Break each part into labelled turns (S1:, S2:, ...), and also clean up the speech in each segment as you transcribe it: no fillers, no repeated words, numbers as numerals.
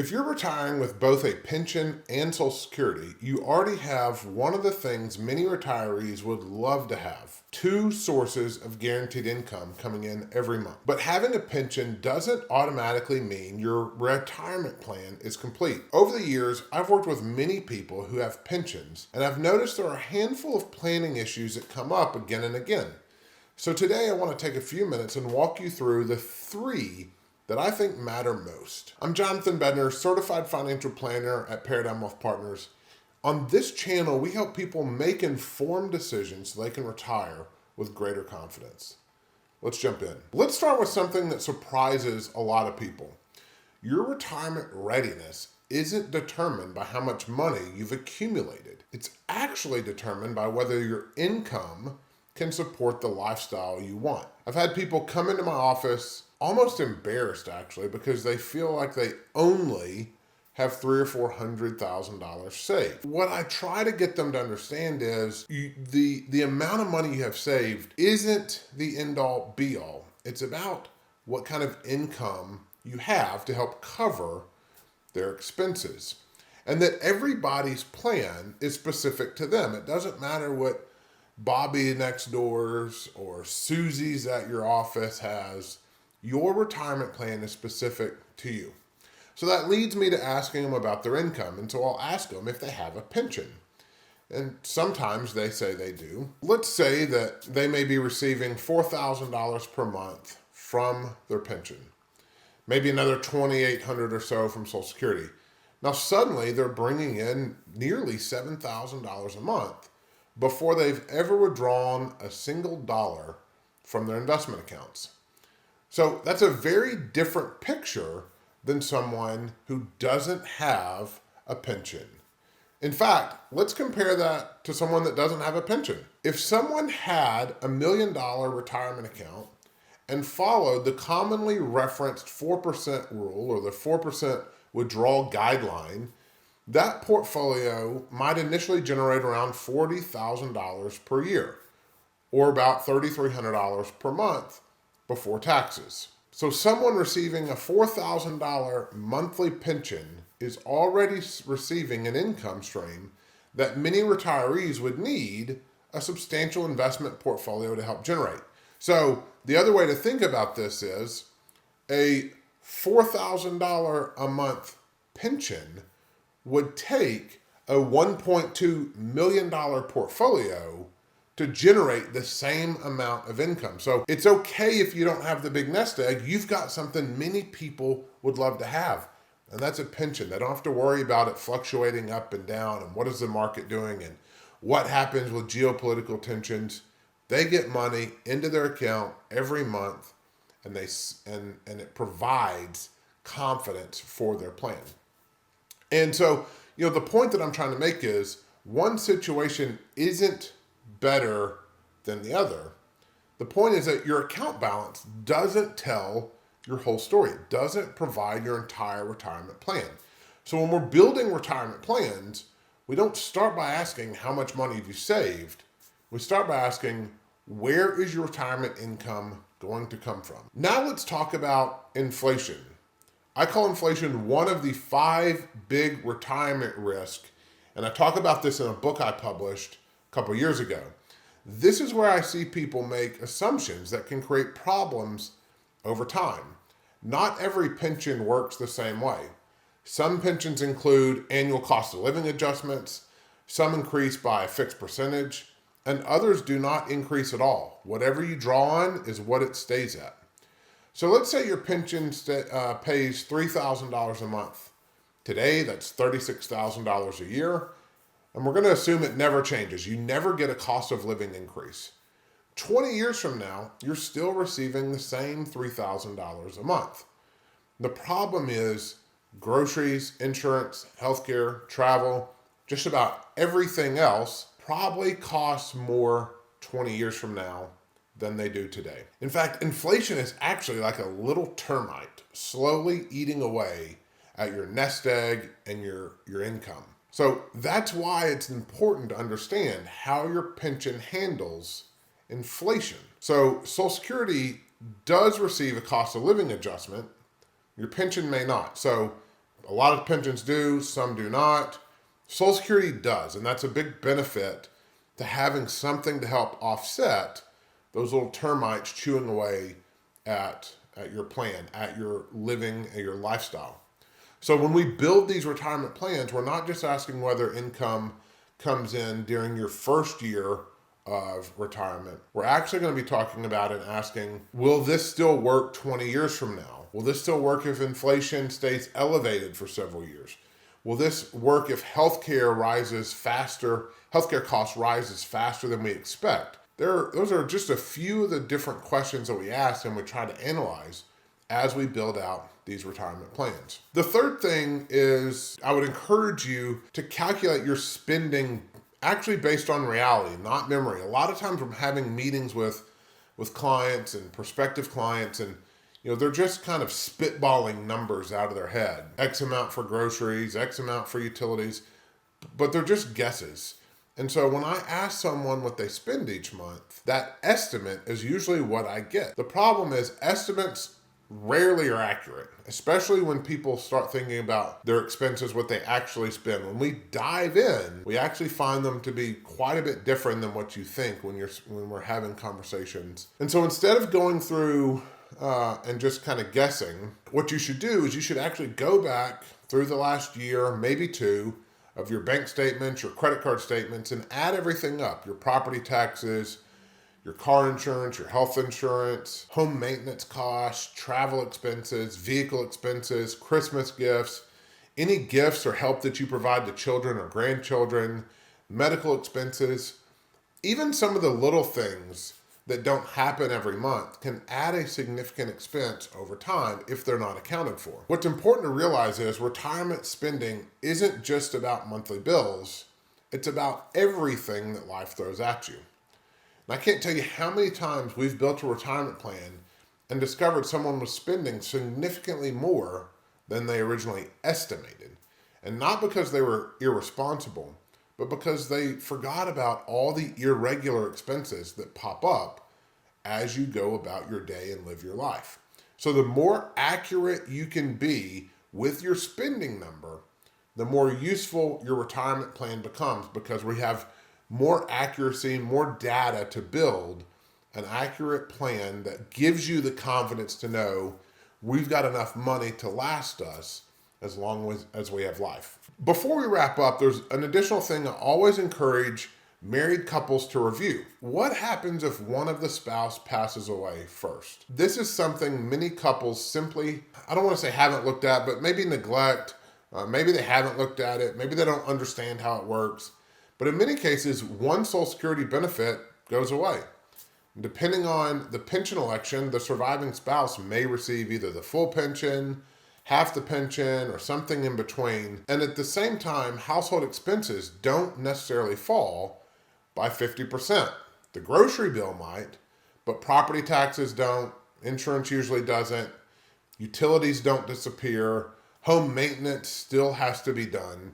S1: If you're retiring with both a pension and Social Security, you already have one of the things many retirees would love to have: two sources of guaranteed income coming in every month. But having a pension doesn't automatically mean your retirement plan is complete. Over the years, I've worked with many people who have pensions, and I've noticed there are a handful of planning issues that come up again and again. So today I want to take a few minutes and walk you through the three that I think matter most. I'm Jonathan Bedner, certified financial planner at Paradigm Wealth Partners. On this channel, we help people make informed decisions so they can retire with greater confidence. Let's jump in. Let's start with something that surprises a lot of people. Your retirement readiness isn't determined by how much money you've accumulated. It's actually determined by whether your income can support the lifestyle you want. I've had people come into my office almost embarrassed, actually, because they feel like they only have $300,000 or $400,000 saved. What I try to get them to understand is the amount of money you have saved isn't the end-all be-all. It's about what kind of income you have to help cover their expenses, and that everybody's plan is specific to them. It doesn't matter what Bobby next door's or Susie's at your office has. Your retirement plan is specific to you. So that leads me to asking them about their income. And so I'll ask them if they have a pension. And sometimes they say they do. Let's say that they may be receiving $4,000 per month from their pension, maybe another $2,800 or so from Social Security. Now suddenly they're bringing in nearly $7,000 a month before they've ever withdrawn a single dollar from their investment accounts. So that's a very different picture than someone who doesn't have a pension. In fact, let's compare that to someone that doesn't have a pension. If someone had $1 million retirement account and followed the commonly referenced 4% rule or the 4% withdrawal guideline, that portfolio might initially generate around $40,000 per year, or about $3,300 per month before taxes. So someone receiving a $4,000 monthly pension is already receiving an income stream that many retirees would need a substantial investment portfolio to help generate. So the other way to think about this is a $4,000 a month pension would take a $1.2 million portfolio to generate the same amount of income. So it's okay if you don't have the big nest egg. You've got something many people would love to have, and that's a pension. They don't have to worry about it fluctuating up and down and what is the market doing and what happens with geopolitical tensions. They get money into their account every month, and it provides confidence for their plan. And so, the point that I'm trying to make is one situation isn't better than the other. The point is that your account balance doesn't tell your whole story. It doesn't provide your entire retirement plan. So when we're building retirement plans, we don't start by asking how much money have you saved. We start by asking, where is your retirement income going to come from? Now let's talk about inflation. I call inflation one of the 5 big retirement risks, and I talk about this in a book I published a couple years ago. This is where I see people make assumptions that can create problems over time. Not every pension works the same way. Some pensions include annual cost of living adjustments, some increase by a fixed percentage, and others do not increase at all. Whatever you draw on is what it stays at. So let's say your pension pays $3,000 a month. Today, that's $36,000 a year. And we're going to assume it never changes. You never get a cost of living increase. 20 years from now, you're still receiving the same $3,000 a month. The problem is groceries, insurance, healthcare, travel, just about everything else probably costs more 20 years from now than they do today. In fact, inflation is actually like a little termite slowly eating away at your nest egg and your income. So that's why it's important to understand how your pension handles inflation. So Social Security does receive a cost of living adjustment. Your pension may not. So A lot of pensions do, some do not. Social Security does, and that's a big benefit to having something to help offset those little termites chewing away at your plan, at your living, at your lifestyle. So when we build these retirement plans, we're not just asking whether income comes in during your first year of retirement. We're actually going to be talking about and asking, will this still work 20 years from now? Will this still work if inflation stays elevated for several years? Will this work if healthcare costs rises faster than we expect? Those are just a few of the different questions that we ask and we try to analyze as we build out these retirement plans. The third thing is I would encourage you to calculate your spending actually based on reality, not memory. A lot of times I'm having meetings with clients and prospective clients, and they're just kind of spitballing numbers out of their head. X amount for groceries, X amount for utilities, but they're just guesses. And so when I ask someone what they spend each month, that estimate is usually what I get. The problem is estimates rarely are accurate, especially when people start thinking about their expenses, what they actually spend. When we dive in, we actually find them to be quite a bit different than what you think when we're having conversations. And so instead of going through and just kind of guessing, what you should do is you should actually go back through the last year, maybe two, of your bank statements, your credit card statements, and add everything up: your property taxes, your car insurance, your health insurance, home maintenance costs, travel expenses, vehicle expenses, Christmas gifts, any gifts or help that you provide to children or grandchildren, medical expenses. Even some of the little things that don't happen every month can add a significant expense over time if they're not accounted for. What's important to realize is retirement spending isn't just about monthly bills. It's about everything that life throws at you. And I can't tell you how many times we've built a retirement plan and discovered someone was spending significantly more than they originally estimated. And not because they were irresponsible, but because they forgot about all the irregular expenses that pop up as you go about your day and live your life. So the more accurate you can be with your spending number, the more useful your retirement plan becomes, because we have more accuracy, more data to build an accurate plan that gives you the confidence to know we've got enough money to last us as long as we have life. Before we wrap up, there's an additional thing I always encourage married couples to review. What happens if one of the spouse passes away first? This is something many couples simply, I don't want to say haven't looked at, but maybe neglect. Maybe they haven't looked at it. Maybe they don't understand how it works. But in many cases, one Social Security benefit goes away. Depending on the pension election, the surviving spouse may receive either the full pension, half the pension, or something in between. And at the same time, household expenses don't necessarily fall by 50%. The grocery bill might, but property taxes don't, insurance usually doesn't, utilities don't disappear, home maintenance still has to be done.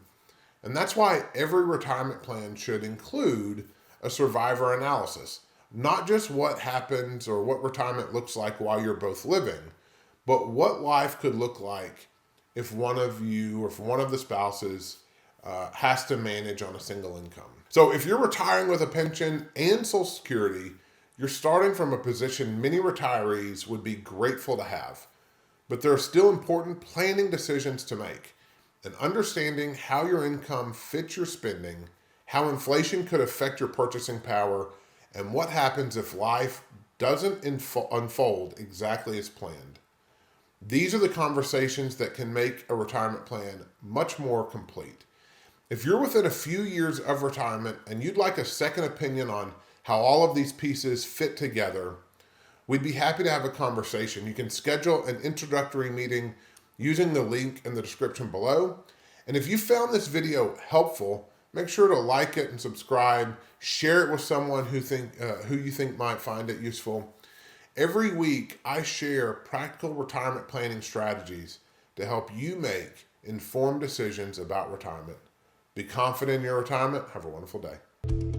S1: And that's why every retirement plan should include a survivor analysis. Not just what happens or what retirement looks like while you're both living, but what life could look like if one of you or if one of the spouses has to manage on a single income. So if you're retiring with a pension and Social Security, you're starting from a position many retirees would be grateful to have. But there are still important planning decisions to make, and understanding how your income fits your spending, how inflation could affect your purchasing power, and what happens if life doesn't unfold exactly as planned. These are the conversations that can make a retirement plan much more complete. If you're within a few years of retirement and you'd like a second opinion on how all of these pieces fit together, we'd be happy to have a conversation. You can schedule an introductory meeting using the link in the description below. And if you found this video helpful, make sure to like it and subscribe. Share it with someone who you think might find it useful. Every week, I share practical retirement planning strategies to help you make informed decisions about retirement. Be confident in your retirement. Have a wonderful day.